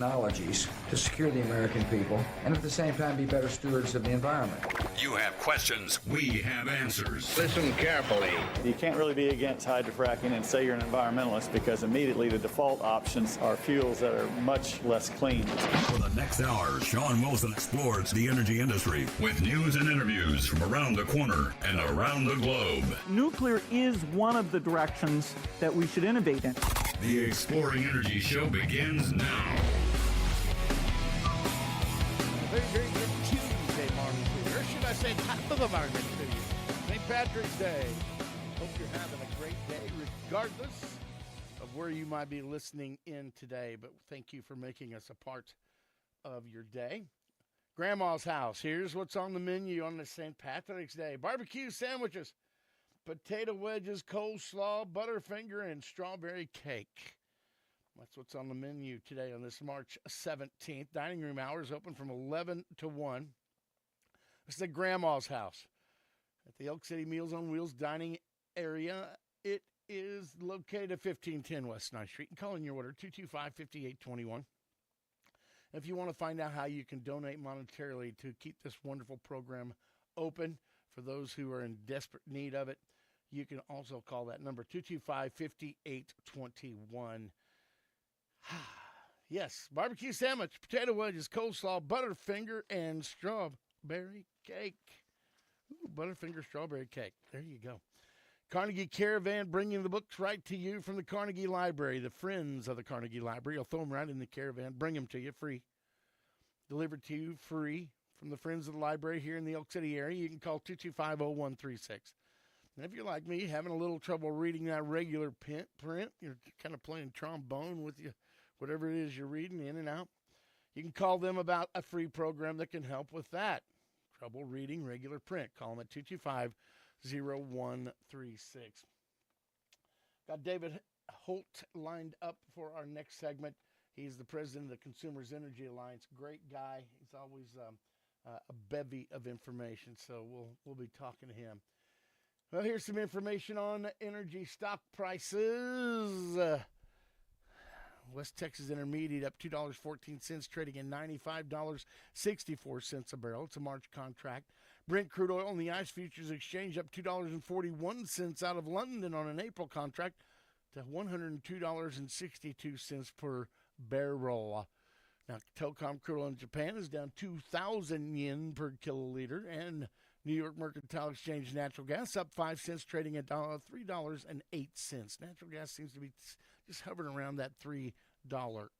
Technologies to secure the American people and at the same time be better stewards of the environment. You have questions, we have answers. Listen carefully. You can't really be against hydrofracking and say you're an environmentalist because immediately the default options are fuels that are much less clean. For the next hour, Shawn Wilson explores the energy industry with news and interviews from around the corner and around the globe. Nuclear is one of the directions that we should innovate in. The Exploring Energy Show begins now. Very, very good Tuesday morning to you. Or should I say top of the morning to you. St. Patrick's Day. Hope you're having a great day regardless of where you might be listening in today. But thank you for making us a part of your day. Grandma's house. Here's what's on the menu on this St. Patrick's Day. Barbecue sandwiches, potato wedges, coleslaw, Butterfinger, and strawberry cake. That's what's on the menu today on this March 17th. Dining room hours open from 11 to 1. This is the Grandma's house at the Elk City Meals on Wheels dining area. It is located at 1510 West 9th Street. And call in your order, 225-5821. If you want to find out how you can donate monetarily to keep this wonderful program open for those who are in desperate need of it, you can also call that number, 225-5821. Yes, barbecue sandwich, potato wedges, coleslaw, Butterfinger, and strawberry cake. Ooh, Butterfinger strawberry cake. There you go. Carnegie Caravan bringing the books right to you from the Carnegie Library. The friends of the Carnegie Library will throw them right in the caravan, bring them to you free. Delivered to you free from the friends of the library here in the Elk City area. You can call 225-0136. And if you're like me, having a little trouble reading that regular print, you're kind of playing trombone with you, whatever it is you're reading in and out, you can call them about a free program that can help with that. Trouble reading regular print. Call them at 225-0136. Got David Holt lined up for our next segment. He's the president of the Consumers Energy Alliance. Great guy. He's always a bevy of information, so we'll be talking to him. Well, here's some information on energy stock prices. West Texas Intermediate up $2.14, trading at $95.64 a barrel. It's a March contract. Brent crude oil on the ICE Futures Exchange up $2.41 out of London on an April contract to $102.62 per barrel. Now, Telcom crude oil in Japan is down 2,000 yen per kiloliter, and New York Mercantile Exchange natural gas up 5 cents, trading at $3.08. Natural gas seems to be just hovering around that $3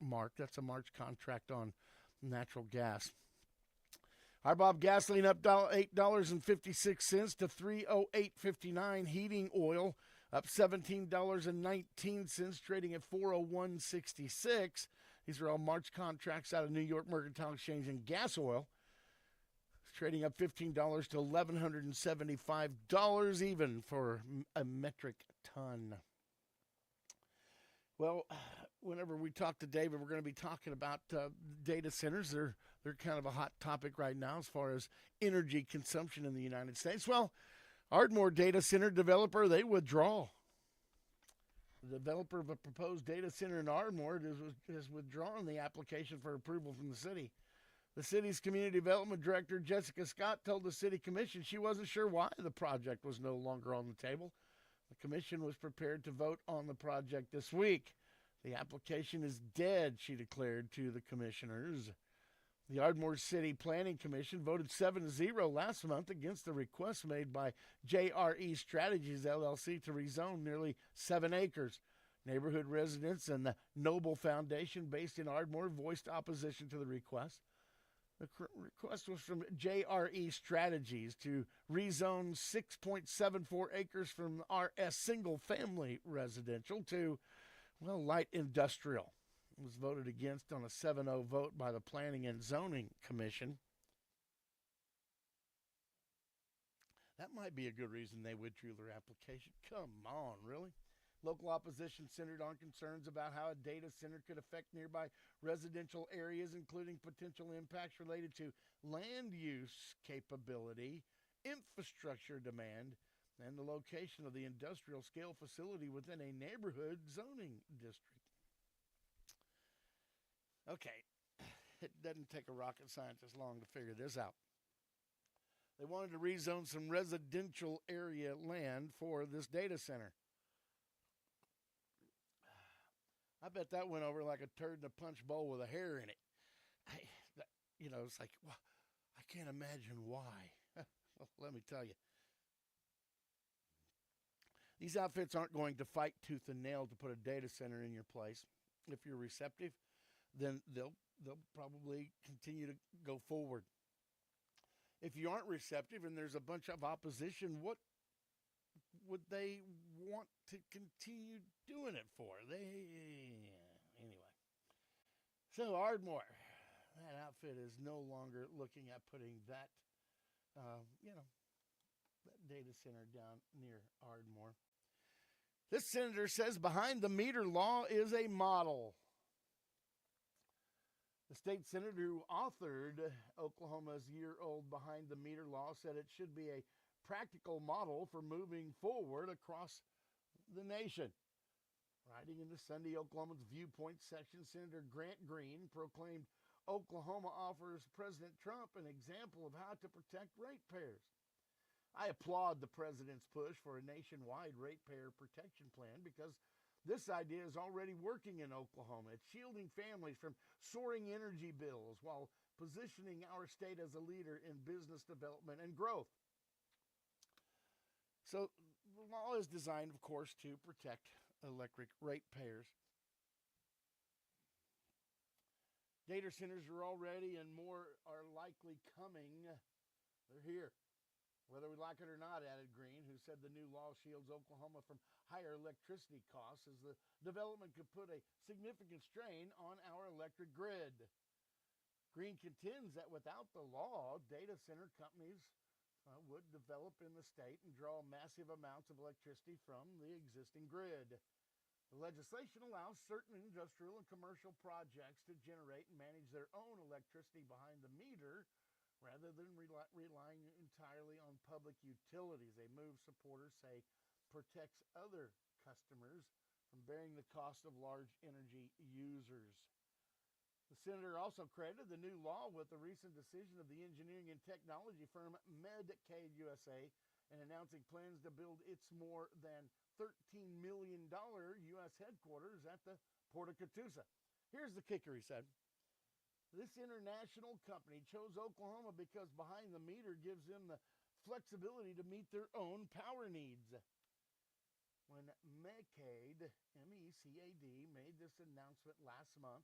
mark. That's a March contract on natural gas. RBOB gasoline up $8.56 to $3.0859. Heating oil up $17.19, trading at $4.0166. These are all March contracts out of New York Mercantile Exchange, and gas oil trading up $15 to $1,175 even for a metric ton. Well, whenever we talk to David, we're going to be talking about data centers. They're kind of a hot topic right now as far as energy consumption in the United States. Well, Ardmore data center developer, they withdraw. The developer of a proposed data center in Ardmore has withdrawn the application for approval from the city. The city's community development director, Jessica Scott, told the city commission she wasn't sure why the project was no longer on the table. The commission was prepared to vote on the project this week. The application is dead, she declared to the commissioners. The Ardmore City Planning Commission voted 7-0 last month against the request made by JRE Strategies, LLC, to rezone nearly 7 acres. Neighborhood residents and the Noble Foundation, based in Ardmore, voiced opposition to the request. The request was from JRE Strategies to rezone 6.74 acres from RS single-family residential to, light industrial. It was voted against on a 7-0 vote by the Planning and Zoning Commission. That might be a good reason they withdrew their application. Come on, really? Local opposition centered on concerns about how a data center could affect nearby residential areas, including potential impacts related to land use capability, infrastructure demand, and the location of the industrial scale facility within a neighborhood zoning district. Okay, it doesn't take a rocket scientist long to figure this out. They wanted to rezone some residential area land for this data center. I bet that went over like a turd in a punch bowl with a hair in it. It's like, well, I can't imagine why. Well, let me tell you. These outfits aren't going to fight tooth and nail to put a data center in your place. If you're receptive, then they'll probably continue to go forward. If you aren't receptive and there's a bunch of opposition, what would they want to continue doing it for? Anyway. So Ardmore, that outfit is no longer looking at putting that, that data center down near Ardmore. This senator says behind the meter law is a model. The state senator who authored Oklahoma's year-old behind the meter law said it should be a practical model for moving forward across the nation. Writing in the Sunday Oklahoma's Viewpoint section, Senator Grant Green proclaimed Oklahoma offers President Trump an example of how to protect ratepayers. I applaud the president's push for a nationwide ratepayer protection plan because this idea is already working in Oklahoma. It's shielding families from soaring energy bills while positioning our state as a leader in business development and growth. So the law is designed, of course, to protect electric ratepayers. Data centers are already and more are likely coming. They're here. Whether we like it or not, added Green, who said the new law shields Oklahoma from higher electricity costs as the development could put a significant strain on our electric grid. Green contends that without the law, data center companies would develop in the state and draw massive amounts of electricity from the existing grid. The legislation allows certain industrial and commercial projects to generate and manage their own electricity behind the meter rather than relying entirely on public utilities. A move supporters say protects other customers from bearing the cost of large energy users. The senator also credited the new law with the recent decision of the engineering and technology firm Medcade USA in announcing plans to build its more than $13 million U.S. headquarters at the Port of Catoosa. Here's the kicker, he said. This international company chose Oklahoma because behind the meter gives them the flexibility to meet their own power needs. When Medcade, M-E-C-A-D, made this announcement last month,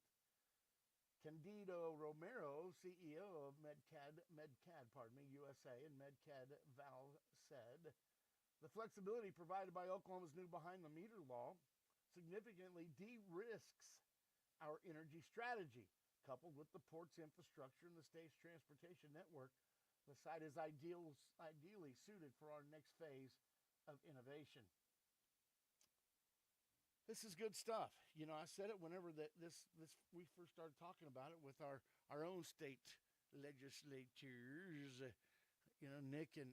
Candido Romero, CEO of Medcad USA, and Medcad Val said, the flexibility provided by Oklahoma's new behind-the-meter law significantly de-risks our energy strategy. Coupled with the port's infrastructure and the state's transportation network, the site is ideally suited for our next phase of innovation. This is good stuff. You know, I said it whenever we first started talking about it with our own state legislatures, Nick and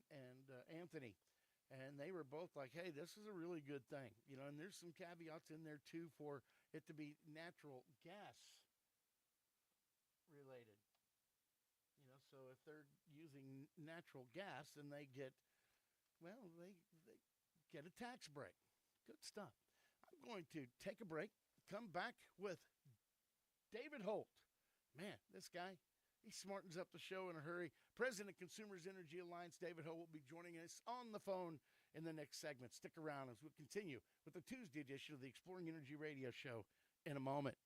Anthony. And they were both like, hey, this is a really good thing. And there's some caveats in there, too, for it to be natural gas related. So if they're using natural gas, then they get a tax break. Good stuff. I'm going to take a break, come back with David Holt. Man, this guy, he smartens up the show in a hurry. President of Consumers Energy Alliance, David Holt, will be joining us on the phone in the next segment. Stick around as we continue with the Tuesday edition of the Exploring Energy Radio Show in a moment.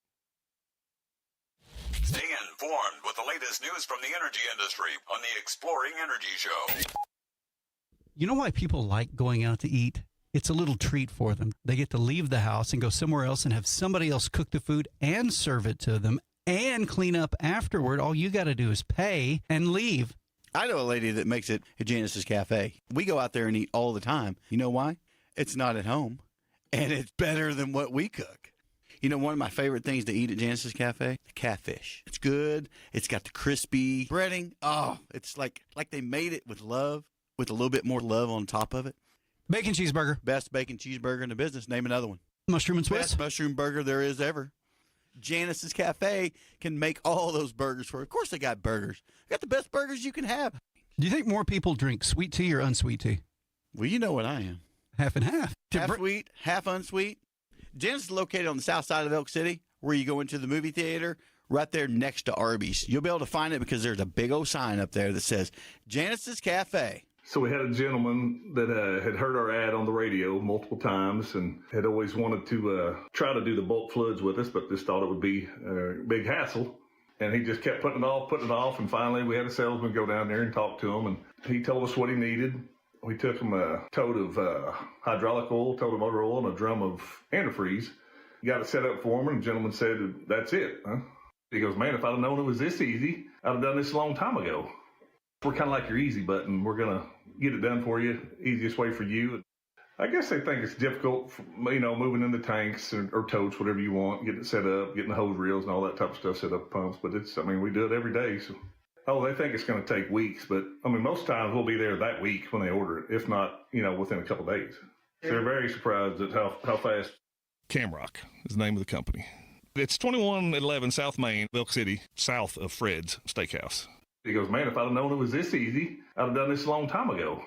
Stay informed with the latest news from the energy industry on the Exploring Energy Show. You know why people like going out to eat? It's a little treat for them. They get to leave the house and go somewhere else and have somebody else cook the food and serve it to them and clean up afterward. All you got to do is pay and leave. I know a lady that makes it at Janice's Cafe. We go out there and eat all the time. You know why? It's not at home, and it's better than what we cook. One of my favorite things to eat at Janice's Cafe, the catfish. It's good. It's got the crispy breading. Oh, it's like they made it with love, with a little bit more love on top of it. Bacon cheeseburger. Best bacon cheeseburger in the business. Name another one. Mushroom and Swiss. Best mushroom burger there is ever. Janice's Cafe can make all those burgers for you. Of course they got burgers. They got the best burgers you can have. Do you think more people drink sweet tea or unsweet tea? Well, you know what I am. Half and half. Half sweet, half unsweet. Janice is located on the south side of Elk City, where you go into the movie theater, right there next to Arby's. You'll be able to find it because there's a big old sign up there that says Janice's Cafe. So we had a gentleman that had heard our ad on the radio multiple times and had always wanted to try to do the bulk floods with us, but just thought it would be a big hassle. And he just kept putting it off. And finally, we had a salesman go down there and talk to him. And he told us what he needed. We took him a tote of hydraulic oil, tote of motor oil, and a drum of antifreeze. Got it set up for him, and the gentleman said, "That's it, huh?" He goes, "Man, if I'd have known it was this easy, I'd have done this a long time ago." We're kind of like your easy button. We're going to get it done for you, easiest way for you. I guess they think it's difficult, moving in the tanks or totes, whatever you want, getting it set up, getting the hose reels and all that type of stuff set up, pumps. But we do it every day. So, they think it's going to take weeks. But, most times we'll be there that week when they order it, if not, within a couple of days. So they're very surprised at how fast. Camrock is the name of the company. It's 2111 South Main, Elk City, south of Fred's Steakhouse. He goes, "Man, if I'd have known it was this easy, I'd have done this a long time ago."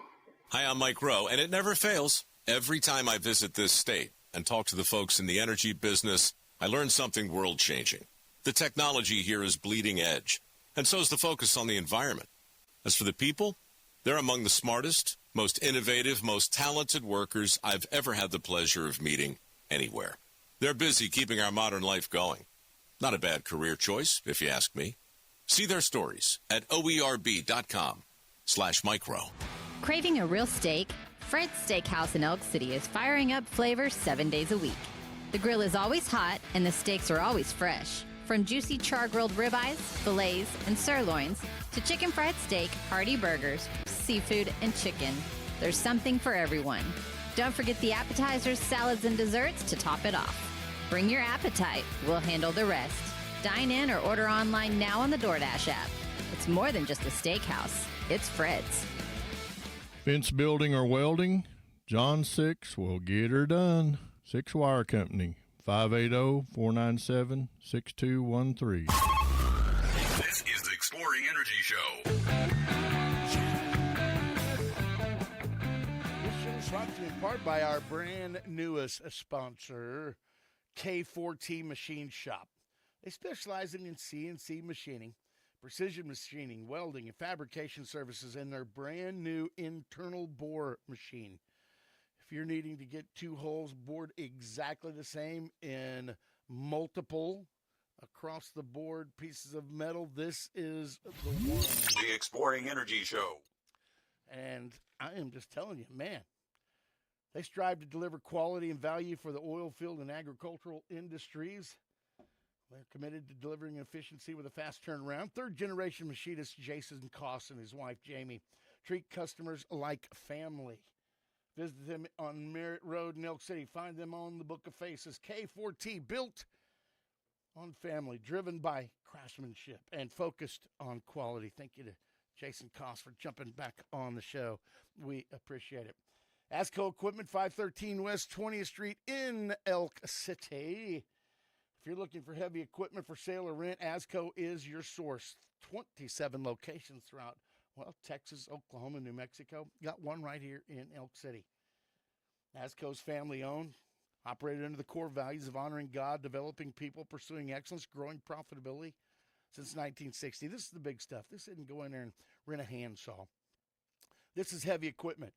Hi, I'm Mike Rowe, and it never fails. Every time I visit this state and talk to the folks in the energy business, I learn something world-changing. The technology here is bleeding edge, and so is the focus on the environment. As for the people, they're among the smartest, most innovative, most talented workers I've ever had the pleasure of meeting anywhere. They're busy keeping our modern life going. Not a bad career choice, if you ask me. See their stories at oerb.com/micro. Craving a real steak? Fred's Steakhouse in Elk City is firing up flavors 7 days a week. The grill is always hot and the steaks are always fresh. From juicy char-grilled ribeyes, fillets, and sirloins to chicken fried steak, hearty burgers, seafood, and chicken, there's something for everyone. Don't forget the appetizers, salads, and desserts to top it off. Bring your appetite. We'll handle the rest. Dine in or order online now on the DoorDash app. It's more than just a steakhouse. It's Fred's. Fence building or welding? John 6 will get her done. 6 Wire Company, 580-497-6213. This is the Exploring Energy Show. This show is brought to you in part by our brand newest sponsor, K4T Machine Shop. They specialize in CNC machining, precision machining, welding, and fabrication services in their brand new internal bore machine. If you're needing to get 2 holes bored exactly the same in multiple across the board pieces of metal, this is the one. The Exploring Energy Show. And I am just telling you, man, they strive to deliver quality and value for the oil field and agricultural industries. They're committed to delivering efficiency with a fast turnaround. Third-generation machinist Jason Koss and his wife Jamie treat customers like family. Visit them on Merritt Road in Elk City. Find them on the Book of Faces. K4T, built on family, driven by craftsmanship, and focused on quality. Thank you to Jason Koss for jumping back on the show. We appreciate it. Asco Equipment, 513 West 20th Street in Elk City. If you're looking for heavy equipment for sale or rent, Asco is your source. 27 locations throughout, Texas, Oklahoma, New Mexico. Got one right here in Elk City. Asco's family-owned, operated under the core values of honoring God, developing people, pursuing excellence, growing profitability since 1960. This is the big stuff. This isn't go in there and rent a handsaw. This is heavy equipment.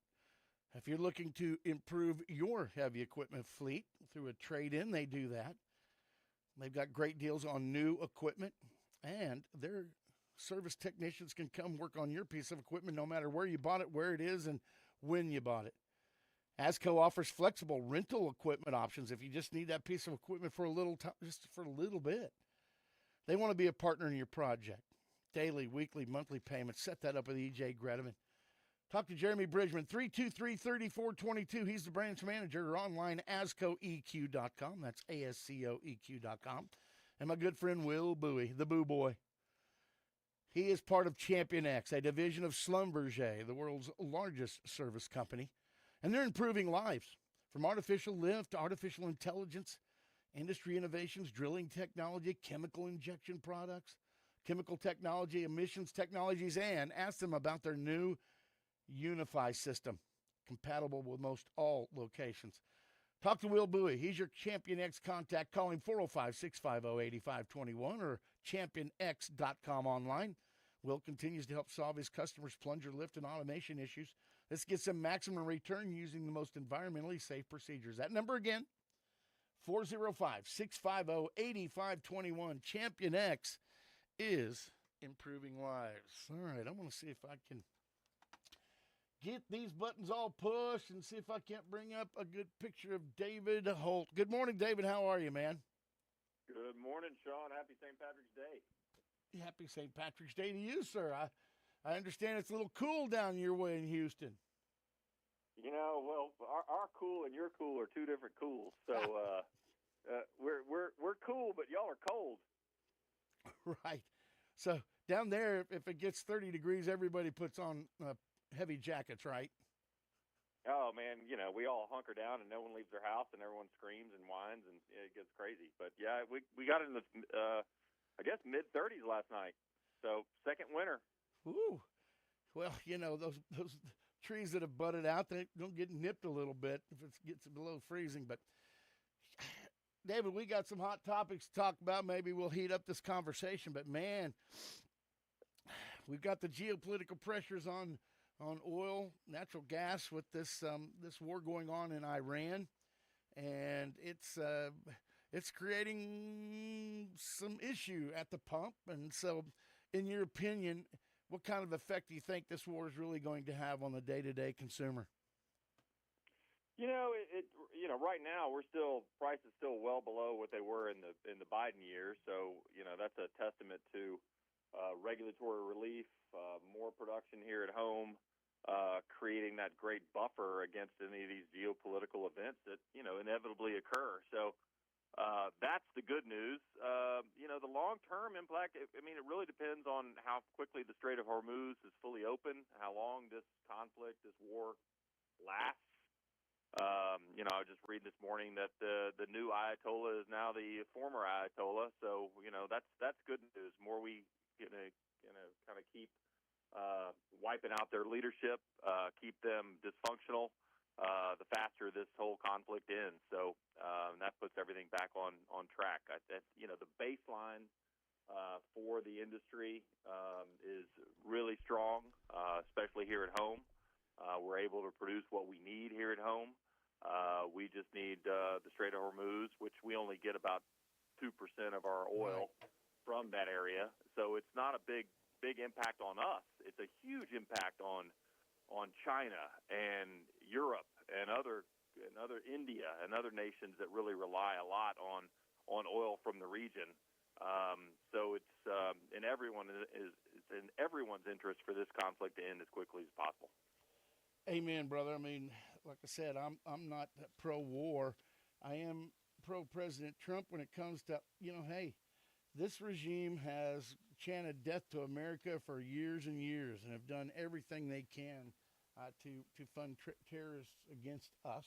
If you're looking to improve your heavy equipment fleet through a trade-in, they do that. They've got great deals on new equipment, and their service technicians can come work on your piece of equipment no matter where you bought it, where it is, and when you bought it. Asco offers flexible rental equipment options if you just need that piece of equipment for a little time, just for a little bit. They want to be a partner in your project. Daily, weekly, monthly payments. Set that up with E.J. Gredeman. Talk to Jeremy Bridgman, 323-3422. He's the branch manager, or online, ASCOEQ.com. That's ASCOEQ.com. And my good friend Will Bowie, the Boo Boy. He is part of Champion X, a division of Schlumberger, the world's largest service company. And they're improving lives. From artificial lift to artificial intelligence, industry innovations, drilling technology, chemical injection products, chemical technology, emissions technologies, and ask them about their new Unify system, compatible with most all locations. Talk to Will Bowie. He's your Champion X contact. Call him 405-650-8521 or championx.com online. Will continues to help solve his customers' plunger, lift, and automation issues. This gets them maximum return using the most environmentally safe procedures. That number again, 405-650-8521. Champion X is improving lives. All right, I want to see if I can get these buttons all pushed and see if I can't bring up a good picture of David Holt. Good morning, David. How are you, man? Good morning, Shawn. Happy St. Patrick's Day. Happy St. Patrick's Day to you, sir. I understand it's a little cool down your way in Houston. You know, well, our cool and your cool are two different cools. So we're cool, but y'all are cold. Right. So down there, if it gets 30 degrees, everybody puts on heavy jackets, right? Oh, man, you know, we all hunker down and no one leaves their house and everyone screams and whines and it gets crazy. But, yeah, we got in the, I guess, mid-30s last night. So second winter. Ooh. Well, you know, those trees that have budded out, they don't get nipped a little bit if it gets below freezing. But, David, we got some hot topics to talk about. Maybe we'll heat up this conversation. But, man, we've got the geopolitical pressures on oil, natural gas with this war going on in Iran, and it's creating some issue at the pump. And so, in your opinion, what kind of effect do you think this war is really going to have on the day-to-day consumer? You know, right now prices still well below what they were in the Biden years. So, you know, that's a testament to regulatory relief, more production here at home, creating that great buffer against any of these geopolitical events that, you know, inevitably occur. So that's the good news. You know, the long-term impact, I mean, it really depends on how quickly the Strait of Hormuz is fully open, how long this conflict, this war lasts. You know, I was just reading this morning that the new Ayatollah is now the former Ayatollah. So, you know, that's good news. More we gonna kind of keep wiping out their leadership, keep them dysfunctional, the faster this whole conflict ends. So that puts everything back on track. You know, the baseline for the industry is really strong, especially here at home. We're able to produce what we need here at home. We just need the Strait of Hormuz, which we only get about 2% of our oil from that area. So it's not a big impact on us. It's a huge impact on China and Europe and other India and other nations that really rely a lot on oil from the region. So it's in everyone's interest for this conflict to end as quickly as possible. Amen, brother. I mean, like I said, I'm not pro-war. I am pro-President Trump when it comes to, you know, hey, this regime has chanted death to America for years and years and have done everything they can to fund terrorists against us.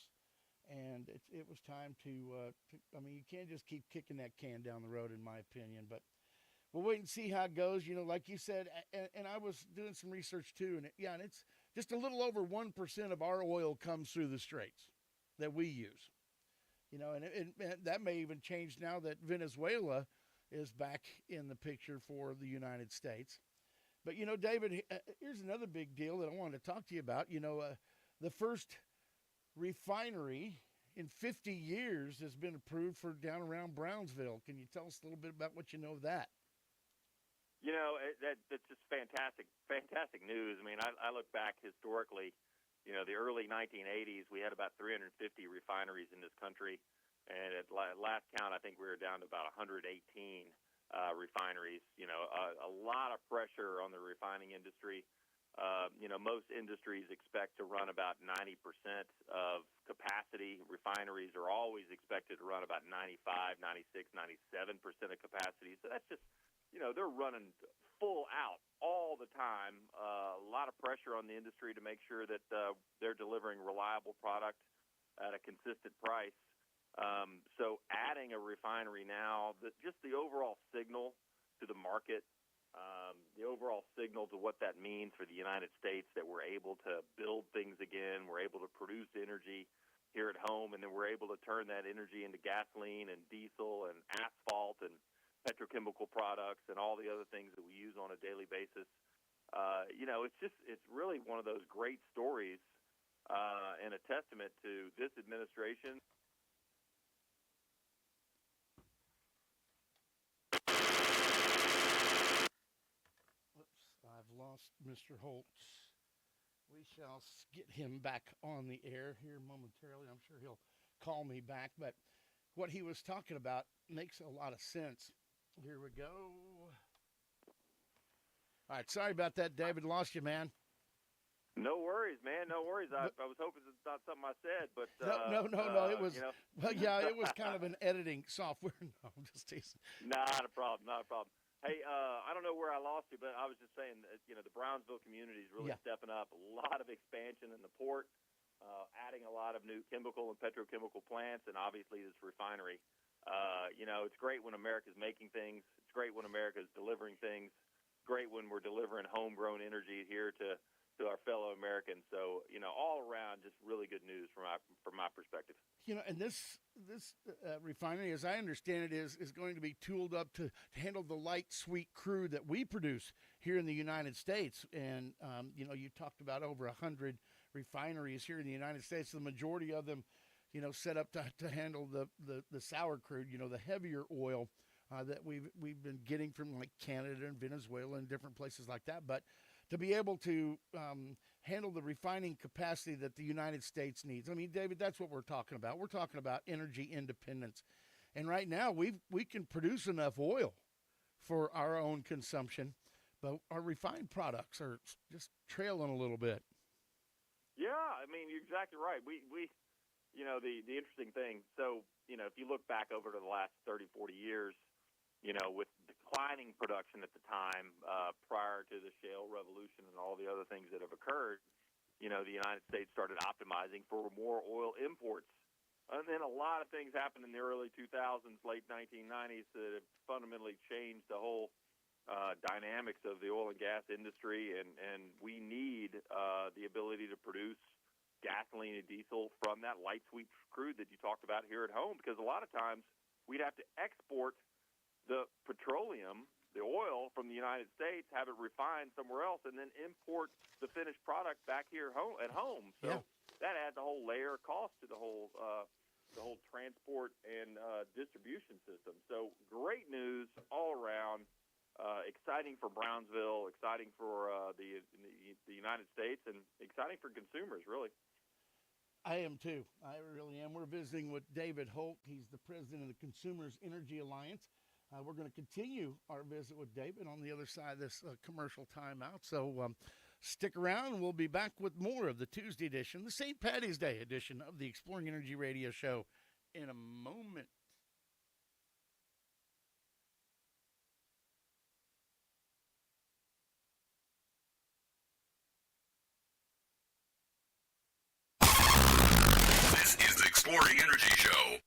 And it was time to, I mean, you can't just keep kicking that can down the road, in my opinion. But we'll wait and see how it goes. You know, like you said, and I was doing some research too, and it's just a little over 1% of our oil comes through the straits that we use. You know, and that may even change now that Venezuela is back in the picture for the United States. But, you know, David, here's another big deal that I wanted to talk to you about. You know, the first refinery in 50 years has been approved for down around Brownsville. Can you tell us a little bit about what you know of that? You know, that's just fantastic news. I mean, I look back historically, you know, the early 1980s, we had about 350 refineries in this country. And at last count, I think we were down to about 118 refineries. You know, a lot of pressure on the refining industry. You know, most industries expect to run about 90% of capacity. Refineries are always expected to run about 95, 96, 97% of capacity. So that's just, you know, they're running full out all the time. A lot of pressure on the industry to make sure that they're delivering reliable product at a consistent price. So adding a refinery now, just the overall signal to the market, the overall signal to what that means for the United States, that we're able to build things again, we're able to produce energy here at home, and then we're able to turn that energy into gasoline and diesel and asphalt and petrochemical products and all the other things that we use on a daily basis. It's really one of those great stories and a testament to this administration. I've lost Mr. Holtz. We shall get him back on the air here momentarily. I'm sure he'll call me back. But what he was talking about makes a lot of sense. Here we go. All right, sorry about that, David. Lost you, man. No worries, man. No worries. I was hoping it's not something I said, but no. It was well, yeah, it was kind of an editing software. No, I'm just teasing. Not a problem. Hey, I don't know where I lost you, but I was just saying that, the Brownsville community is really stepping up. A lot of expansion in the port, adding a lot of new chemical and petrochemical plants, and obviously this refinery. It's great when America's making things. It's great when America's delivering things. It's great when we're delivering homegrown energy here to our fellow Americans. So, all around, just really good news from my perspective. And this refinery, as I understand it, is going to be tooled up to handle the light, sweet crude that we produce here in the United States. And, you talked about over 100 refineries here in the United States. The majority of them, set up to handle the sour crude, the heavier oil that we've been getting from like Canada and Venezuela and different places like that. But to be able to handle the refining capacity that the United States needs. I mean, David, that's what we're talking about. We're talking about energy independence. And right now, we can produce enough oil for our own consumption, but our refined products are just trailing a little bit. Yeah, I mean, you're exactly right. We the interesting thing, so, if you look back over to the last 30, 40 years, with declining production at the time prior to the shale revolution and all the other things that have occurred, the United States started optimizing for more oil imports. And then a lot of things happened in the early 2000s, late 1990s that have fundamentally changed the whole dynamics of the oil and gas industry. And we need the ability to produce gasoline and diesel from that light sweet crude that you talked about here at home, because a lot of times we'd have to export the petroleum, the oil from the United States, have it refined somewhere else, and then import the finished product back here at home. So that adds a whole layer of cost to the whole transport and distribution system. So great news all around. Exciting for Brownsville, exciting for the United States, and exciting for consumers, really. I am too. I really am. We're visiting with David Holt. He's the president of the Consumers Energy Alliance. We're going to continue our visit with David on the other side of this commercial timeout. So stick around, and we'll be back with more of the Tuesday edition, the St. Paddy's Day edition of the Exploring Energy Radio Show in a moment. This is the Exploring Energy Show.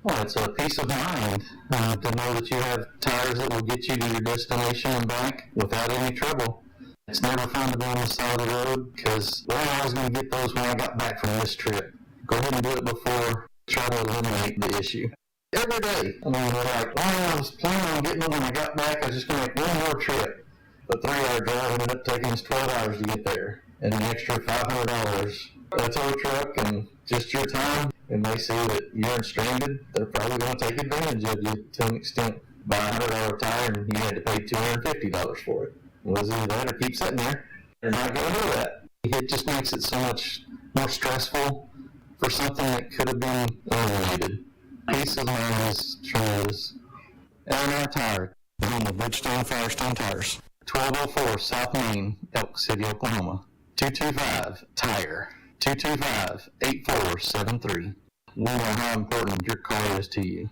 Well, it's a peace of mind to know that you have tires that will get you to your destination and back without any trouble. It's never fun to be on the side of the road because, well, I was going to get those when I got back from this trip. Go ahead and do it before, try to eliminate the issue. Every day, I mean, we're like, well, I was planning on getting them when I got back. I was just going to make one more trip. But 3-hour drive ended up taking us 12 hours to get there, and an extra $500. That's our truck and just your time. And they see that you're stranded, they're probably going to take advantage of you to an extent. Buy a $100 tire and you had to pay $250 for it. Was either that or keep sitting there? They're not going to do that. It just makes it so much more stressful for something that could have been eliminated. Peace of mind is tremendous. L&R Tire, home of Bridgestone Firestone Tires. 1204 South Main, Elk City, Oklahoma. 225-TIRE. 225-8473. We know how important your car is to you.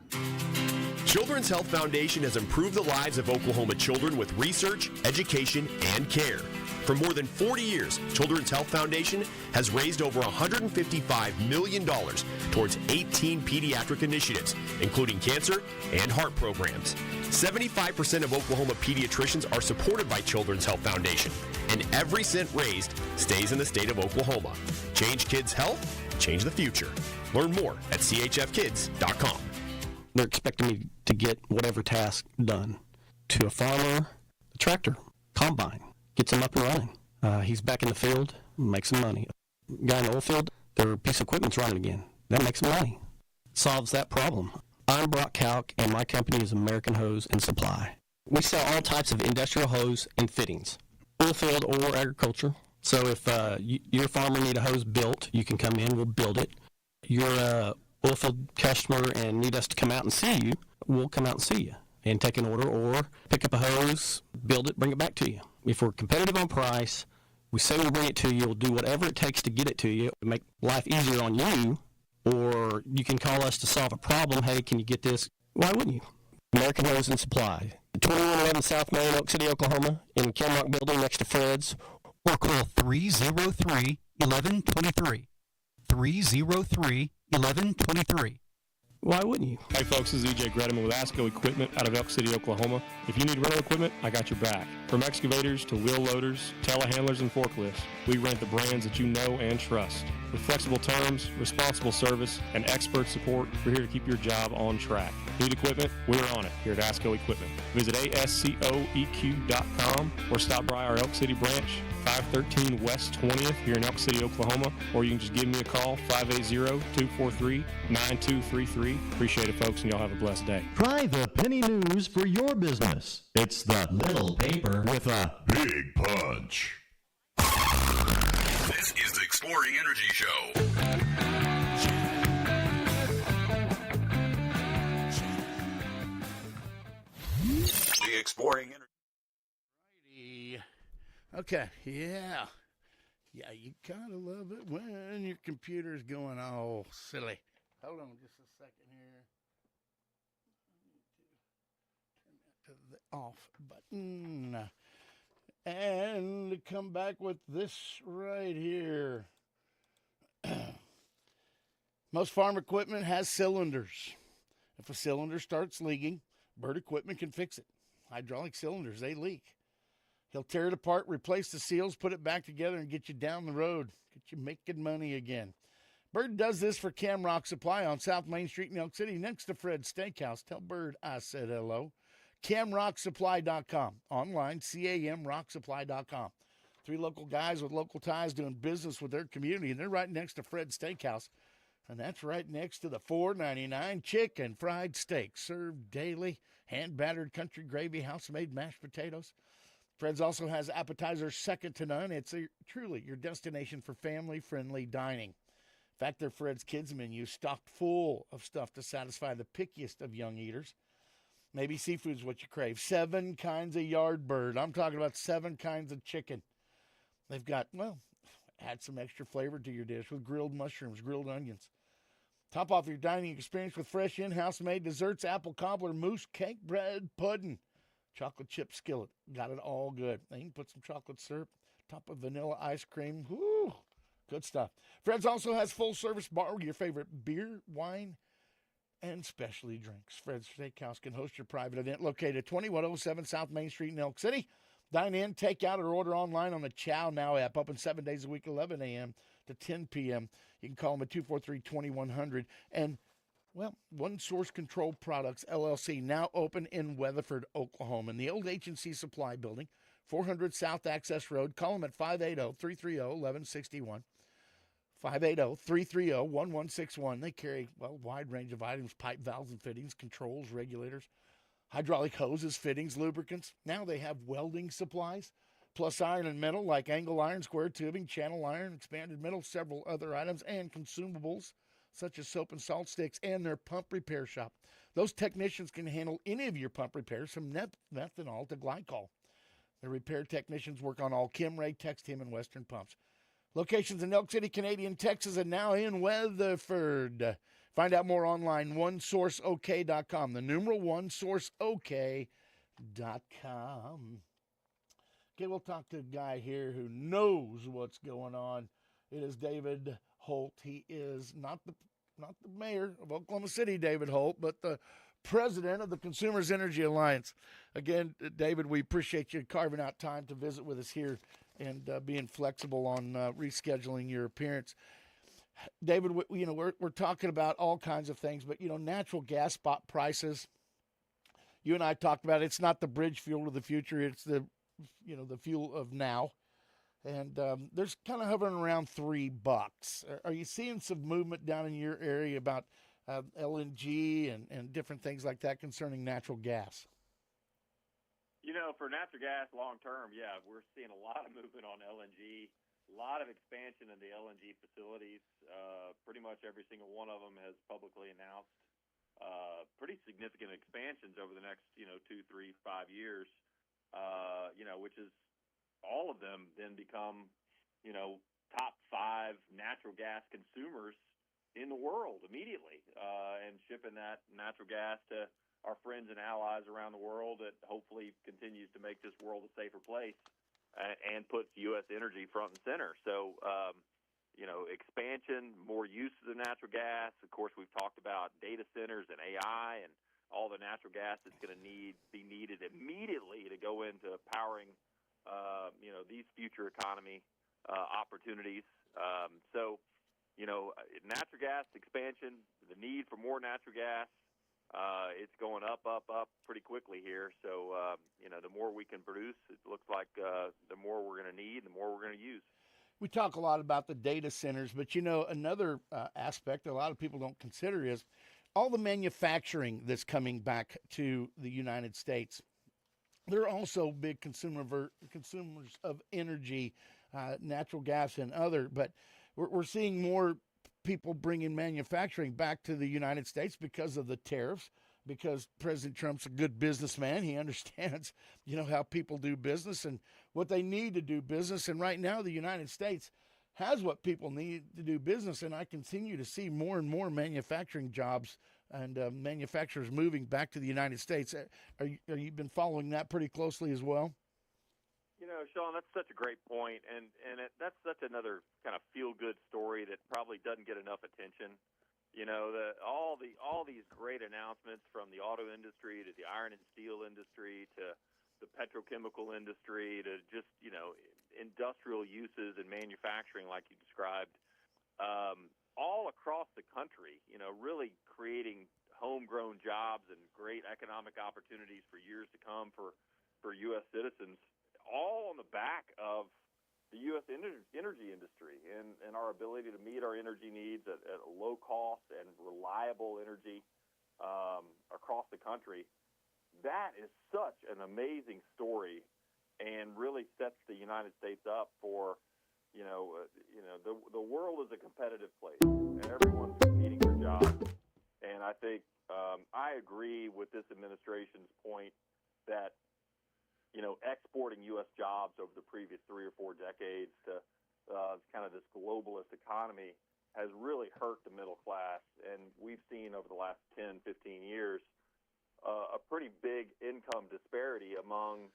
Children's Health Foundation has improved the lives of Oklahoma children with research, education, and care. For more than 40 years, Children's Health Foundation has raised over $155 million towards 18 pediatric initiatives, including cancer and heart programs. 75% of Oklahoma pediatricians are supported by Children's Health Foundation, and every cent raised stays in the state of Oklahoma. Change kids' health, change the future. Learn more at chfkids.com. They're expecting me to get whatever task done. To a farmer, a tractor, combine, gets him up and running. He's back in the field, makes some money. Guy in the oil field, their piece of equipment's running again. That makes some money. Solves that problem. I'm Brock Kalk, and my company is American Hose and Supply. We sell all types of industrial hose and fittings, oilfield or agriculture. So if your farmer need a hose built, you can come in, we'll build it. You're a oilfield customer and need us to come out and see you, we'll come out and see you and take an order or pick up a hose, build it, bring it back to you. If we're competitive on price, we say we'll bring it to you, we'll do whatever it takes to get it to you, make life easier on you, or you can call us to solve a problem. Hey, can you get this? Why wouldn't you? American Hose and Supply, 2111 South Main, Oak City, Oklahoma, in the Camrock building next to Fred's. Or call 303-1123. 303-1123. Why wouldn't you? Hey folks, this is EJ Gredeman with ASCO Equipment out of Elk City, Oklahoma. If you need rental equipment, I got your back. From excavators to wheel loaders, telehandlers, and forklifts, we rent the brands that you know and trust. With flexible terms, responsible service, and expert support, we're here to keep your job on track. Need equipment? We're on it here at ASCO Equipment. Visit ASCOEQ.com or stop by our Elk City branch, 513 West 20th here in Elk City, Oklahoma, or you can just give me a call, 580-243-9233. Appreciate it, folks, and y'all have a blessed day. Try the penny news for your business. It's the little paper with a big punch. This is the Exploring Energy Show. The Exploring Energy. Okay, yeah. Yeah, you kind of love it when your computer's going all silly. Hold on just a second here. Turn that to the off button. And come back with this right here. Most farm equipment has cylinders. If a cylinder starts leaking, Bird Equipment can fix it. Hydraulic cylinders, they leak. He'll tear it apart, replace the seals, put it back together, and get you down the road. Get you making money again. Bird does this for Camrock Supply on South Main Street in Elk City next to Fred's Steakhouse. Tell Bird I said hello. CamRockSupply.com. Online, CamRockSupply.com. 3 local guys with local ties doing business with their community, and they're right next to Fred's Steakhouse. And that's right next to the $4.99 chicken fried steak, served daily, hand-battered country gravy, house-made mashed potatoes. Fred's also has appetizers second to none. It's truly your destination for family-friendly dining. In fact, their Fred's Kids menu is stocked full of stuff to satisfy the pickiest of young eaters. Maybe seafood's what you crave. 7 kinds of yard bird. I'm talking about 7 kinds of chicken. They've got, well, add some extra flavor to your dish with grilled mushrooms, grilled onions. Top off your dining experience with fresh in-house made desserts, apple cobbler, mousse, cake, bread, pudding. Chocolate chip skillet. Got it all good. Then you can put some chocolate syrup, top of vanilla ice cream. Woo! Good stuff. Fred's also has full-service bar with your favorite beer, wine, and specialty drinks. Fred's Steakhouse can host your private event located at 2107 South Main Street in Elk City. Dine in, take out, or order online on the Chow Now app. Open 7 days a week, 11 a.m. to 10 p.m. You can call them at 243-2100. And well, One Source Control Products, LLC, now open in Weatherford, Oklahoma, in the old H&C Supply Building, 400 South Access Road. Call them at 580-330-1161, 580-330-1161. They carry, well, a wide range of items, pipe, valves, and fittings, controls, regulators, hydraulic hoses, fittings, lubricants. Now they have welding supplies, plus iron and metal like angle iron, square tubing, channel iron, expanded metal, several other items, and consumables such as soap and salt sticks, and their pump repair shop. Those technicians can handle any of your pump repairs from methanol to glycol. The repair technicians work on all Kimray, Textim, and Western pumps. Locations in Elk City, Canadian, Texas, and now in Weatherford. Find out more online, onesourceok.com. The numeral onesourceok.com. Okay, we'll talk to a guy here who knows what's going on. It is David Holt. He is not the mayor of Oklahoma City, David Holt, but the president of the Consumers Energy Alliance. Again, David, we appreciate you carving out time to visit with us here and being flexible on rescheduling your appearance. David, we're talking about all kinds of things, but natural gas spot prices. You and I talked about it. It's not the bridge fuel of the future. It's the fuel of now. And there's kind of hovering around $3. Are you seeing some movement down in your area about LNG and different things like that concerning natural gas? For natural gas long term, yeah, we're seeing a lot of movement on LNG, a lot of expansion in the LNG facilities. Pretty much every single one of them has publicly announced pretty significant expansions over the next 2, 3, 5 years. Which is all of them then become top 5 natural gas consumers in the world immediately, and shipping that natural gas to our friends and allies around the world that hopefully continues to make this world a safer place and puts U.S. energy front and center. So, expansion, more uses of natural gas. Of course, we've talked about data centers and AI and all the natural gas that's going to be needed immediately to go into powering, these future economy opportunities. Natural gas expansion, the need for more natural gas, it's going up pretty quickly here. So, the more we can produce, it looks like the more we're going to need, the more we're going to use. We talk a lot about the data centers, but another aspect a lot of people don't consider is all the manufacturing that's coming back to the United States. They're also big consumers of energy, natural gas and other, but we're seeing more people bringing manufacturing back to the United States because of the tariffs, because President Trump's a good businessman. He understands, how people do business and what they need to do business. And right now the United States has what people need to do business. And I continue to see more and more manufacturing jobs and manufacturers moving back to the United States. Are you been following that pretty closely as well? Shawn, that's such a great point, and that's such another kind of feel-good story that probably doesn't get enough attention. All these great announcements from the auto industry to the iron and steel industry to the petrochemical industry to just industrial uses and manufacturing, like you described, all across the country. Really creating homegrown jobs and great economic opportunities for years to come for U.S. citizens. All on the back of the U.S. energy industry and our ability to meet our energy needs at a low cost and reliable energy across the country. That is such an amazing story and really sets the United States up for, the world is a competitive place and everyone's competing for jobs. And I think I agree with this administration's point that exporting U.S. jobs over the previous 3 or 4 decades to kind of this globalist economy has really hurt the middle class. And we've seen over the last 10, 15 years a pretty big income disparity among,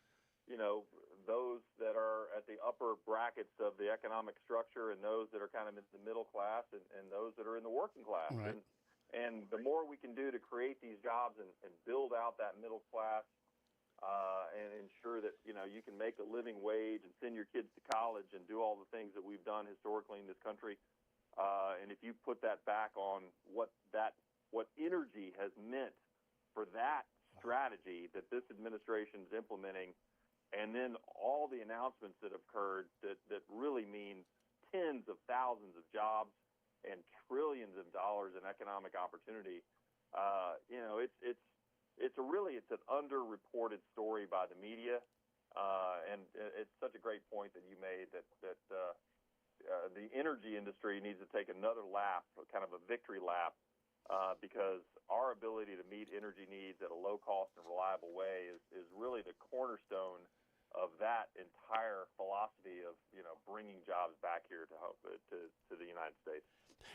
those that are at the upper brackets of the economic structure and those that are kind of in the middle class and those that are in the working class. Right. And the more we can do to create these jobs and build out that middle class, and ensure that you can make a living wage and send your kids to college and do all the things that we've done historically in this country. And if you put that back on what energy has meant for that strategy that this administration is implementing, and then all the announcements that have occurred that really mean tens of thousands of jobs and trillions of dollars in economic opportunity, it's an underreported story by the media, and it's such a great point that you made that the energy industry needs to take another lap, kind of a victory lap, because our ability to meet energy needs at a low cost and reliable way is really the cornerstone of that entire philosophy of bringing jobs back here to the United States.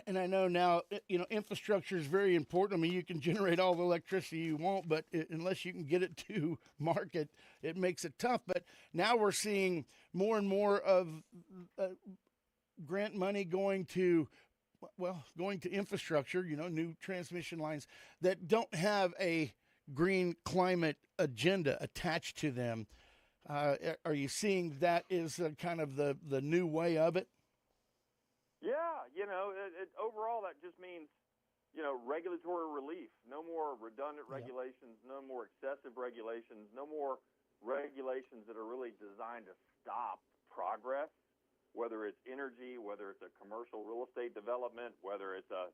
And I know now, infrastructure is very important. I mean, you can generate all the electricity you want, but unless you can get it to market, it makes it tough. But now we're seeing more and more of grant money going to infrastructure, new transmission lines that don't have a green climate agenda attached to them. Are you seeing that is kind of the new way of it? Yeah, overall that just means, regulatory relief. No more redundant regulations, no more excessive regulations, no more regulations that are really designed to stop progress, whether it's energy, whether it's a commercial real estate development, whether it's a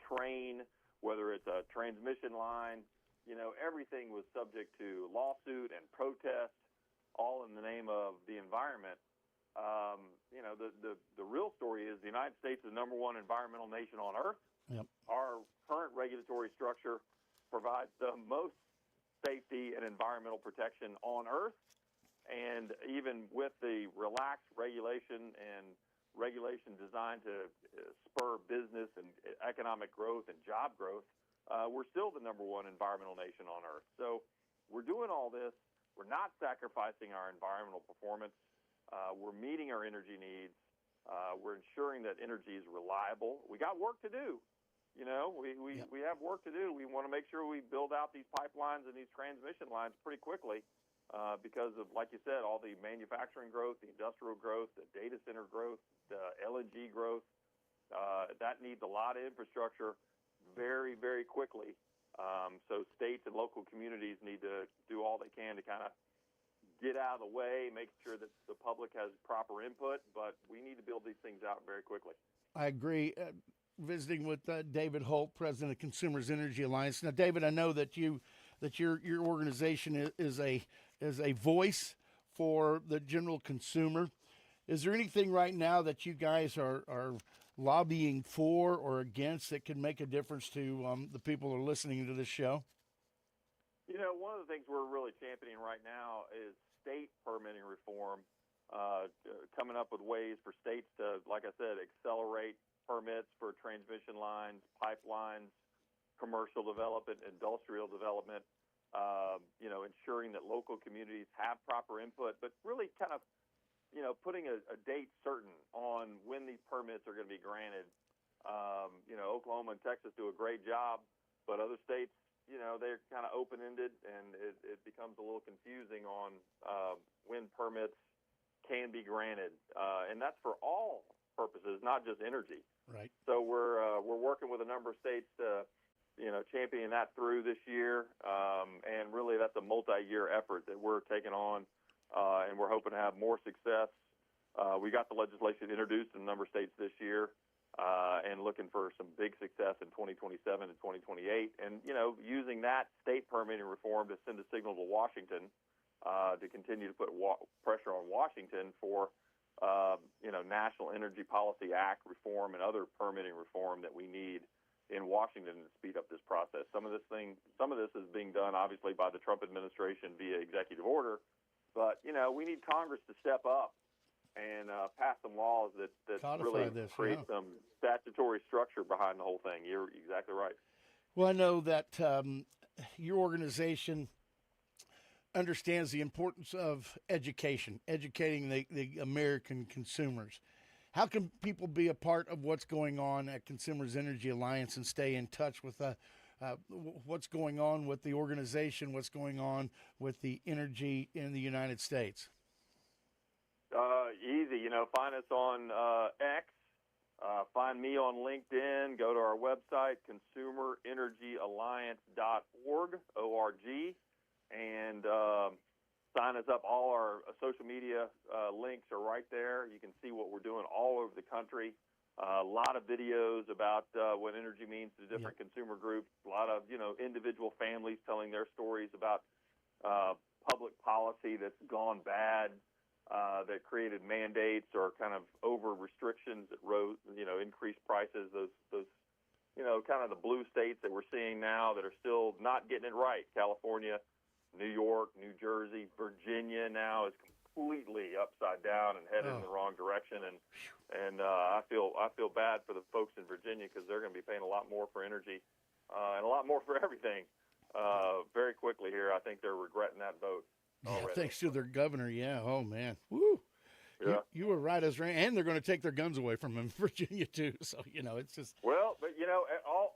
train, whether it's a transmission line. Everything was subject to lawsuit and protest, all in the name of the environment. The real story is the United States is the number one environmental nation on earth. Yep. Our current regulatory structure provides the most safety and environmental protection on earth. And even with the relaxed regulation and regulation designed to spur business and economic growth and job growth, we're still the number one environmental nation on earth. So we're doing all this. We're not sacrificing our environmental performance. We're meeting our energy needs. We're ensuring that energy is reliable. We got work to do. We have work to do. We want to make sure we build out these pipelines and these transmission lines pretty quickly because of, like you said, all the manufacturing growth, the industrial growth, the data center growth, the LNG growth. That needs a lot of infrastructure very, very quickly. So states and local communities need to do all they can to kind of get out of the way, make sure that the public has proper input, but we need to build these things out very quickly. I agree. Visiting with David Holt, president of Consumers Energy Alliance. Now, David, I know that your organization is a voice for the general consumer. Is there anything right now that you guys are lobbying for or against that could make a difference to the people who are listening to this show? One of the things we're really championing right now is state permitting reform, coming up with ways for states to, like I said, accelerate permits for transmission lines, pipelines, commercial development, industrial development, ensuring that local communities have proper input, but really kind of, putting a date certain on when these permits are going to be granted. Oklahoma and Texas do a great job, but other states, they're kind of open-ended, and it becomes a little confusing on when permits can be granted. And that's for all purposes, not just energy. Right. So we're working with a number of states to, champion that through this year. And really that's a multi-year effort that we're taking on, and we're hoping to have more success. We got the legislation introduced in a number of states this year. And looking for some big success in 2027 and 2028. And, using that state permitting reform to send a signal to Washington to continue to put pressure on Washington for, National Energy Policy Act reform and other permitting reform that we need in Washington to speed up this process. Some of this is being done, obviously, by the Trump administration via executive order. But, we need Congress to step up and pass some laws that really create some statutory structure behind the whole thing. You're exactly right. Well, I know that your organization understands the importance of educating the American consumers. How can people be a part of what's going on at Consumers Energy Alliance and stay in touch with what's going on with the organization, what's going on with the energy in the United States? Easy, find us on X, find me on LinkedIn, go to our website, consumerenergyalliance.org, O-R-G, and sign us up. All our social media links are right there. You can see what we're doing all over the country. A lot of videos about what energy means to different consumer groups, a lot of, individual families telling their stories about public policy that's gone bad, that created mandates or kind of over restrictions that rose, increased prices. Those, kind of the blue states that we're seeing now that are still not getting it right. California, New York, New Jersey, Virginia now is completely upside down and headed in the wrong direction. And I feel bad for the folks in Virginia because they're going to be paying a lot more for energy and a lot more for everything very quickly here. I think they're regretting that vote already. Yeah, thanks to their governor. Yeah. Oh man. Woo. Yeah. You were right, and they're going to take their guns away from them in Virginia too. So it's just but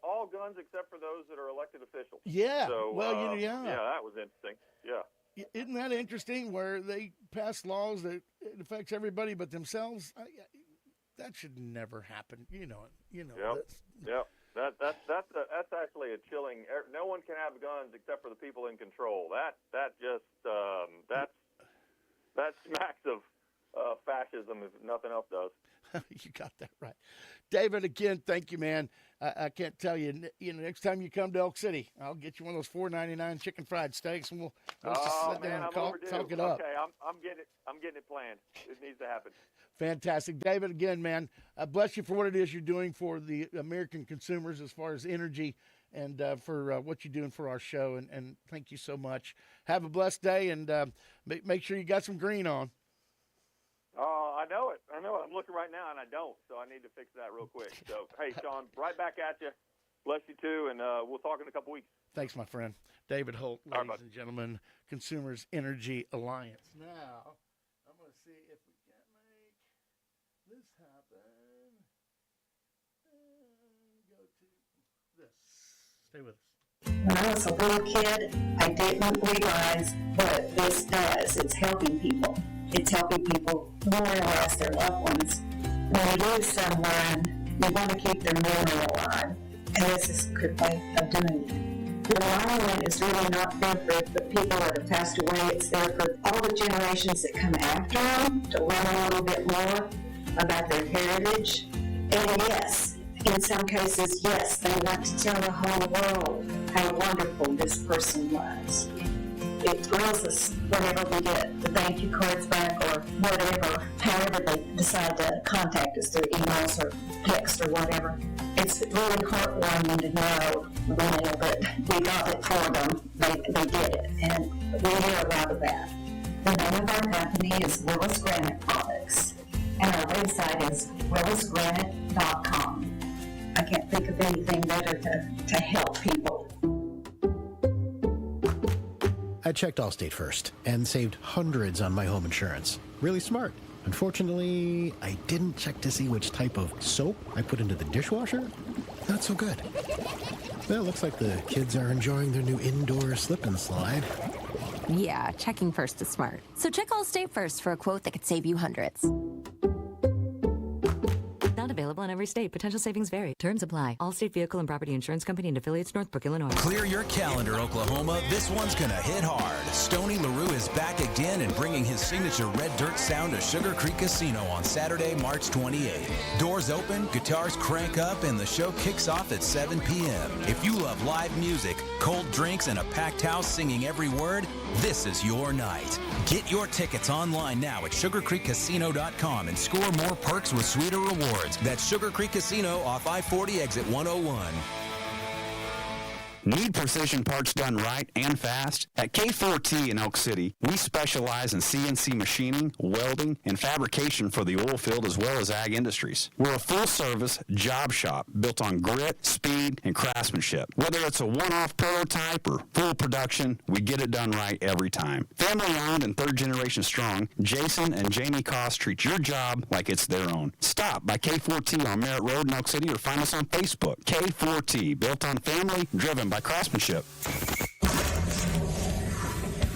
all guns except for those that are elected officials. Yeah. So, well, yeah, that was interesting. Yeah. Isn't that interesting? Where they pass laws that it affects everybody but themselves. That should never happen. You know. Yep. That's actually a chilling. No one can have guns except for the people in control. That smacks of fascism if nothing else does. You got that right, David. Again, thank you, man. I can't tell you. Next time you come to Elk City, I'll get you one of those $4.99 chicken fried steaks, and we'll just sit down and talk it up. Okay, I'm getting it planned. It needs to happen. Fantastic, David. Again, man, bless you for what it is you're doing for the American consumers as far as energy, and for what you're doing for our show. And thank you so much. Have a blessed day, and make sure you got some green on. I know it. I'm looking right now, and I don't, so I need to fix that real quick. So, hey, Shawn, right back at you. Bless you, too, and we'll talk in a couple weeks. Thanks, my friend. David Holt, ladies and gentlemen, Consumers Energy Alliance. Now, I'm going to see if we can make this happen. And go to this. Stay with us. When I was a little kid, I didn't realize what this does. It's helping people. It's helping people memorialize their loved ones. When you lose someone, you want to keep their memory alive. And this is a good way of doing it. The monument is really not there for the people that have passed away. It's there for all the generations that come after them to learn a little bit more about their heritage. And yes, in some cases, yes, they want to tell the whole world how wonderful this person was. It thrills us whenever we get the thank you cards back or whatever, however they decide to contact us through emails or text or whatever. It's really heartwarming to know that we got it for them. They did it, and we hear a lot of that. The name of our company is Willis Granite Products, and our website is willisgranite.com. I can't think of anything better to help people. I checked Allstate first and saved hundreds on my home insurance. Really smart. Unfortunately, I didn't check to see which type of soap I put into the dishwasher. Not so good. Well, looks like the kids are enjoying their new indoor slip and slide. Yeah, checking first is smart. So check Allstate first for a quote that could save you hundreds. Not available in every state. Potential savings vary. Terms apply. Allstate Vehicle and Property Insurance Company and affiliates, Northbrook, Illinois. Clear your calendar, Oklahoma. This one's gonna hit hard. Stoney LaRue is back again and bringing his signature red dirt sound to Sugar Creek Casino on Saturday, March 28th. Doors open, guitars crank up, and the show kicks off at 7 p.m. If you love live music, cold drinks, and a packed house singing every word, this is your night. Get your tickets online now at sugarcreekcasino.com and score more perks with sweeter rewards. That's Sugar Creek Casino off I-40 exit 101. Need precision parts done right and fast? At K4T in Elk City, we specialize in CNC machining, welding, and fabrication for the oil field as well as ag industries. We're a full-service job shop built on grit, speed, and craftsmanship. Whether it's a one-off prototype or full production, we get it done right every time. Family-owned and third generation strong, Jason and Jamie Koss treat your job like it's their own. Stop by K4T on Merritt Road in Elk City or find us on Facebook. K4T, built on family, driven by craftsmanship.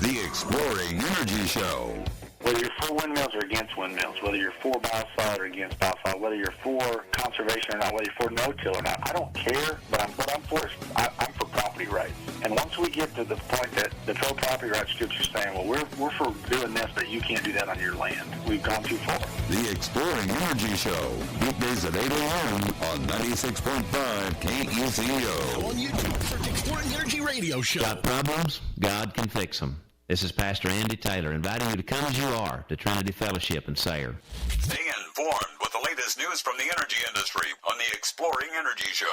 The Exploring Energy Show. Whether you're for windmills or against windmills, whether you're for biosolids or against biosolids, whether you're for conservation or not, whether you're for no-till or not, I don't care, but what I'm for is I'm for property rights. And once we get to the point that the federal property rights groups are saying, well, we're for doing this, but you can't do that on your land, we've gone too far. The Exploring Energy Show. Weekdays at 8 a.m. on 96.5 KECO. On YouTube for the Exploring Energy Radio Show. Got problems? God can fix them. This is Pastor Andy Taylor inviting you to come as you are to Trinity Fellowship in Sayre. Stay informed with the latest news from the energy industry on the Exploring Energy Show.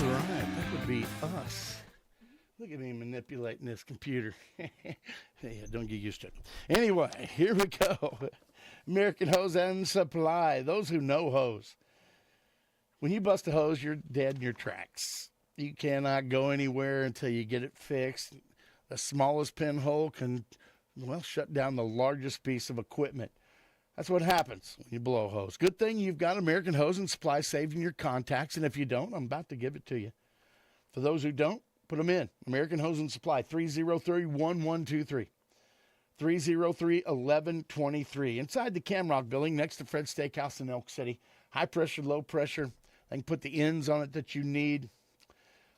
All right, that would be us. Look at me manipulating this computer. Yeah, don't get used to it. Anyway, here we go. American Hose and Supply. Those who know hose. When you bust a hose, you're dead in your tracks. You cannot go anywhere until you get it fixed. The smallest pinhole can, shut down the largest piece of equipment. That's what happens when you blow a hose. Good thing you've got American Hose and Supply saved in your contacts, and if you don't, I'm about to give it to you. For those who don't, put them in. American Hose and Supply, 303-1123. 303-1123. Inside the Camrock building next to Fred's Steakhouse in Elk City. High pressure, low pressure. They can put the ends on it that you need.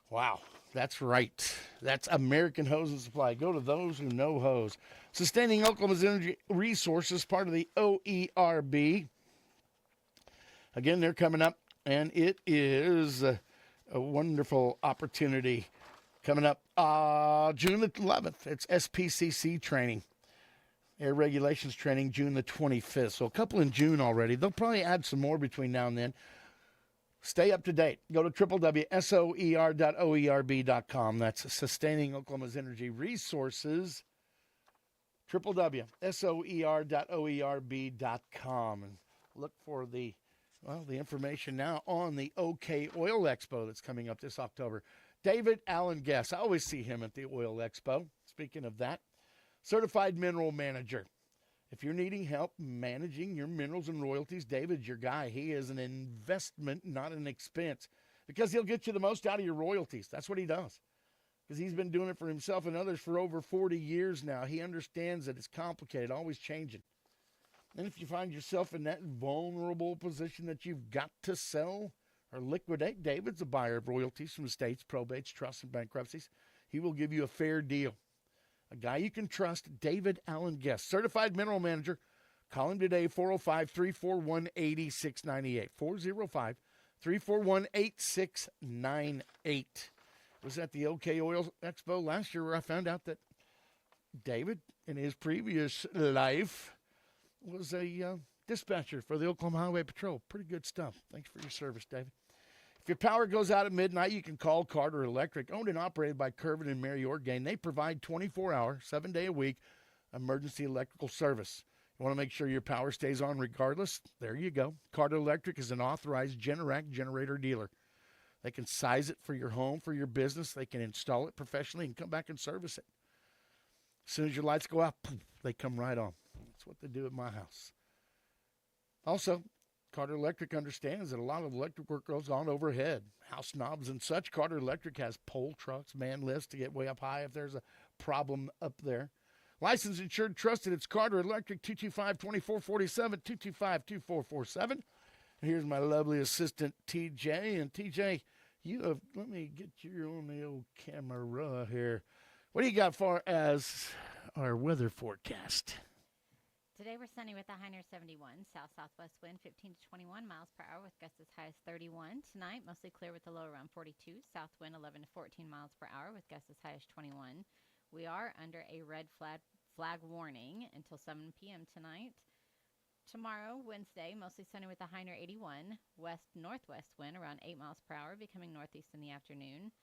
Wow, that's right. That's American Hose and Supply. Go to those who know hose. Sustaining Oklahoma's energy resources, part of the OERB. Again, they're coming up, and it is a wonderful opportunity. Coming up June the 11th, it's SPCC training. Air regulations training, June the 25th. So a couple in June already. They'll probably add some more between now and then. Stay up to date. Go to www.soer.oerb.com. That's Sustaining Oklahoma's Energy Resources. www.soer.oerb.com. And look for the information now on the OK Oil Expo that's coming up this October. David Allen Guess. I always see him at the Oil Expo. Speaking of that, Certified Mineral Manager. If you're needing help managing your minerals and royalties, David's your guy. He is an investment, not an expense, because he'll get you the most out of your royalties. That's what he does, because he's been doing it for himself and others for over 40 years now. He understands that it's complicated, always changing. And if you find yourself in that vulnerable position that you've got to sell or liquidate, David's a buyer of royalties from estates, probates, trusts, and bankruptcies. He will give you a fair deal. A guy you can trust, David Allen Guest, Certified Mineral Manager. Call him today, 405-341-8698. 405-341-8698. Was at the OK Oil Expo last year where I found out that David, in his previous life, was a dispatcher for the Oklahoma Highway Patrol. Pretty good stuff. Thanks for your service, David. If your power goes out at midnight, you can call Carter Electric, owned and operated by Kervin and Mary Orgain. They provide 24-hour, 7-day-a-week emergency electrical service. You want to make sure your power stays on regardless? There you go. Carter Electric is an authorized Generac generator dealer. They can size it for your home, for your business. They can install it professionally and come back and service it. As soon as your lights go out, poof, they come right on. That's what they do at my house. Also, Carter Electric understands that a lot of electric work goes on overhead, house knobs and such. Carter Electric has pole trucks, man lifts to get way up high if there's a problem up there. Licensed, insured, trusted. It's Carter Electric, 225-2447, 225-2447. And here's my lovely assistant, TJ. And TJ, let me get you on the old camera here. What do you got for as our weather forecast? Today we're sunny with a high near 71, south-southwest wind 15 to 21 miles per hour with gusts as high as 31. Tonight, mostly clear with a low around 42, south wind 11 to 14 miles per hour with gusts as high as 21. We are under a red flag warning until 7 p.m. tonight. Tomorrow, Wednesday, mostly sunny with a high near 81, west-northwest wind around 8 miles per hour, becoming northeast in the afternoon.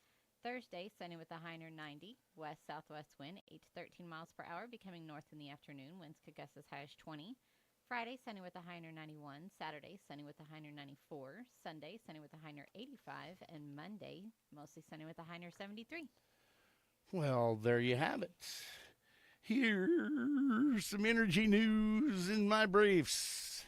Thursday, sunny with a high near 90, west-southwest wind 8 to 13 miles per hour, becoming north in the afternoon. Winds could gust as high as 20. Friday, sunny with a high near 91. Saturday, sunny with a high near 94. Sunday, sunny with a high near 85. And Monday, mostly sunny with a high near 73. Well, there you have it. Here's some energy news in my briefs.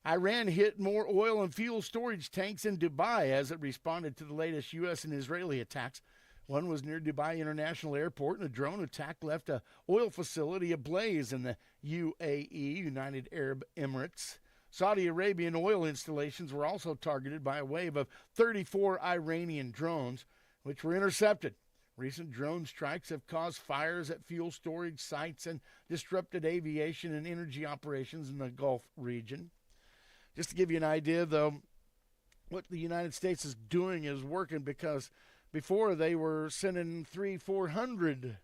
Iran hit more oil and fuel storage tanks in Dubai as it responded to the latest U.S. and Israeli attacks. One was near Dubai International Airport, and a drone attack left a oil facility ablaze in the UAE, United Arab Emirates. Saudi Arabian oil installations were also targeted by a wave of 34 Iranian drones, which were intercepted. Recent drone strikes have caused fires at fuel storage sites and disrupted aviation and energy operations in the Gulf region. Just to give you an idea, though, what the United States is doing is working, because before they were sending 300-400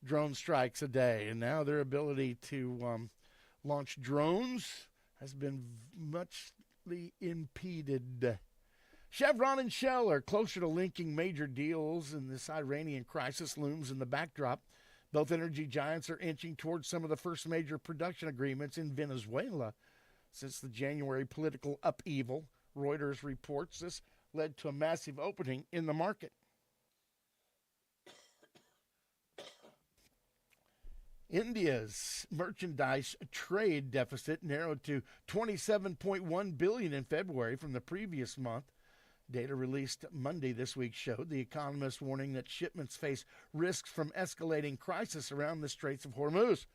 drone strikes a day, and now their ability to launch drones has been muchly impeded. Chevron and Shell are closer to linking major deals, and this Iranian crisis looms in the backdrop. Both energy giants are inching towards some of the first major production agreements in Venezuela since the January political upheaval. Reuters reports this led to a massive opening in the market. India's merchandise trade deficit narrowed to $27.1 billion in February from the previous month. Data released Monday this week showed the economists warning that shipments face risks from escalating crisis around the Straits of Hormuz,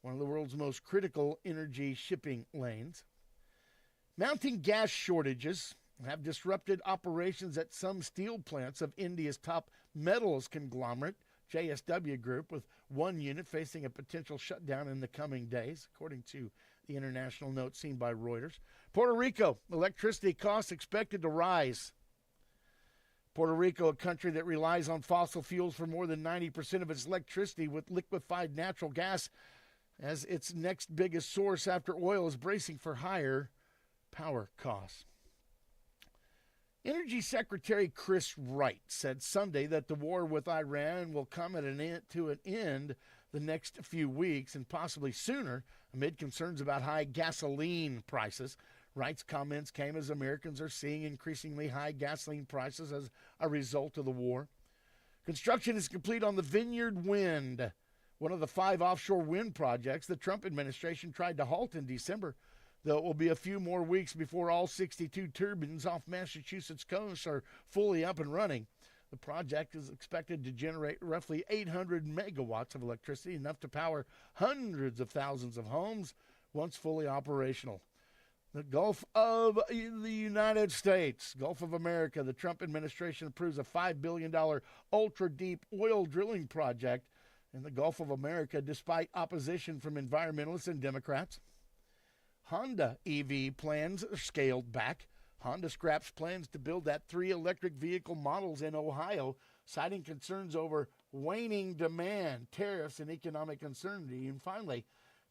one of the world's most critical energy shipping lanes. Mounting gas shortages have disrupted operations at some steel plants of India's top metals conglomerate, JSW Group, with one unit facing a potential shutdown in the coming days, according to the international note seen by Reuters. Puerto Rico, electricity costs expected to rise. Puerto Rico, a country that relies on fossil fuels for more than 90% of its electricity, with liquefied natural gas as its next biggest source after oil, is bracing for higher power costs. Energy Secretary Chris Wright said Sunday that the war with Iran will come to an end the next few weeks and possibly sooner, amid concerns about high gasoline prices. Wright's comments came as Americans are seeing increasingly high gasoline prices as a result of the war. Construction is complete on the Vineyard Wind, one of the 5 offshore wind projects the Trump administration tried to halt in December. Though it will be a few more weeks before all 62 turbines off Massachusetts coast are fully up and running. The project is expected to generate roughly 800 megawatts of electricity, enough to power hundreds of thousands of homes once fully operational. The Gulf of the United States, Gulf of America, the Trump administration approves a $5 billion ultra-deep oil drilling project in the Gulf of America despite opposition from environmentalists and Democrats. Honda EV plans are scaled back. Honda scraps plans to build that 3 electric vehicle models in Ohio, citing concerns over waning demand, tariffs, and economic uncertainty. And finally,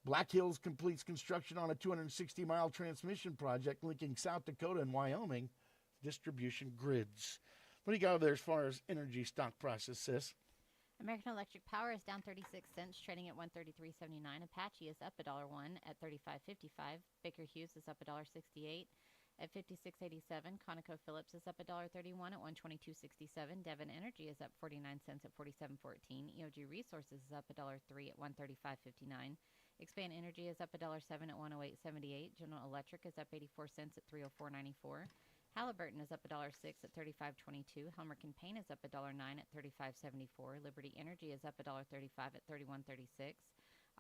Black Hills completes construction on a 260-mile transmission project linking South Dakota and Wyoming distribution grids. What do you got over there as far as energy stock prices, sis? American Electric Power is down 36 cents, trading at $133.79. Apache is up $1.01 at $35.55. Baker Hughes is up $1.68 at $56.87. ConocoPhillips is up $1.31 at $122.67. Devon Energy is up 49 cents at $47.14. EOG Resources is up $1.03 at $135.59. Expand Energy is up $1.07 at $108.78. General Electric is up 84 cents at $304.94. Halliburton is up $1.06 at $35.22. Helmerich & Payne is up $1.09 at $35.74. Liberty Energy is up $1.35 at $31.36.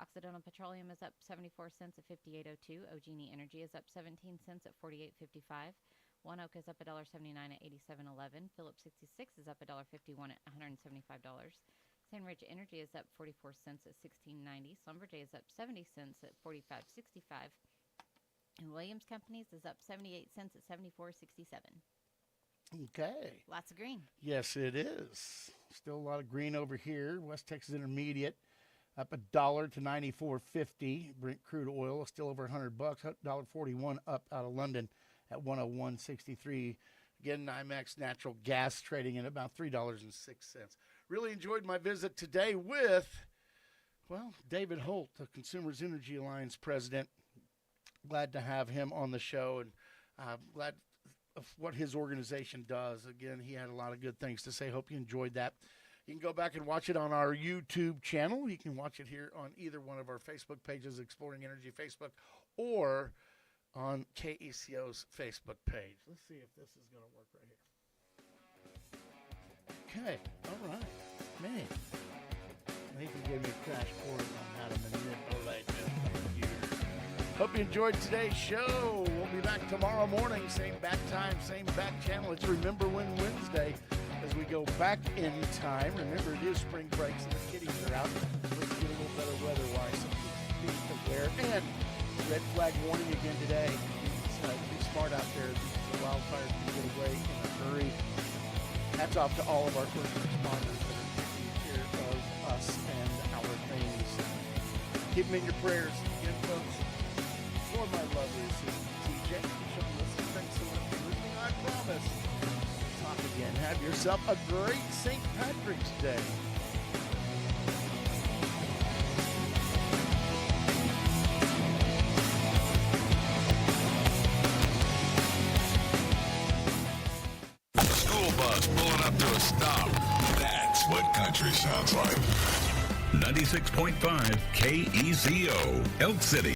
Occidental Petroleum is up 74 cents at $58.02. OG&E Energy is up 17 cents at $48.55. ONEOK is up $1.79 at $87.11. Phillips 66 is up $1.51 at $175. Sandridge Energy is up 44 cents at $16.90. Schlumberger is up 70 cents at $45.65. And Williams Companies is up 78 cents at $74.67. Okay. Lots of green. Yes, it is. Still a lot of green over here. West Texas Intermediate up $1 to 94.50. Brent crude oil is still over $100. $1.41 up out of London at 101.63. Again, NYMEX natural gas trading at about $3.06. Really enjoyed my visit today with, well, David Holt, the Consumers Energy Alliance president. Glad to have him on the show, and glad of what his organization does. Again, he had a lot of good things to say. Hope you enjoyed that. You can go back and watch it on our YouTube channel. You can watch it here on either one of our Facebook pages, Exploring Energy Facebook, or on KECO's Facebook page. Let's see if this is going to work right here. Okay, all right. Man, Nathan gave me a crash course on how to manipulate this computer. Hope you enjoyed today's show. We'll be back tomorrow morning, same bat time, same bat channel. It's Remember When Wednesday as we go back in time. Remember, it is spring breaks and the kiddies are out. Let's get a little better weather-wise, so be aware. And red flag warning again today. So be smart out there. The wildfires can get away in a hurry. Hats off to all of our first responders that are taking care of us and our things. Keep them in your prayers. Again, folks, for my lovely assistant, TJ, thanks so much for listening. I promise yourself a great St. Patrick's Day. School bus pulling up to a stop. That's what country sounds like. 96.5 KECO, Elk City.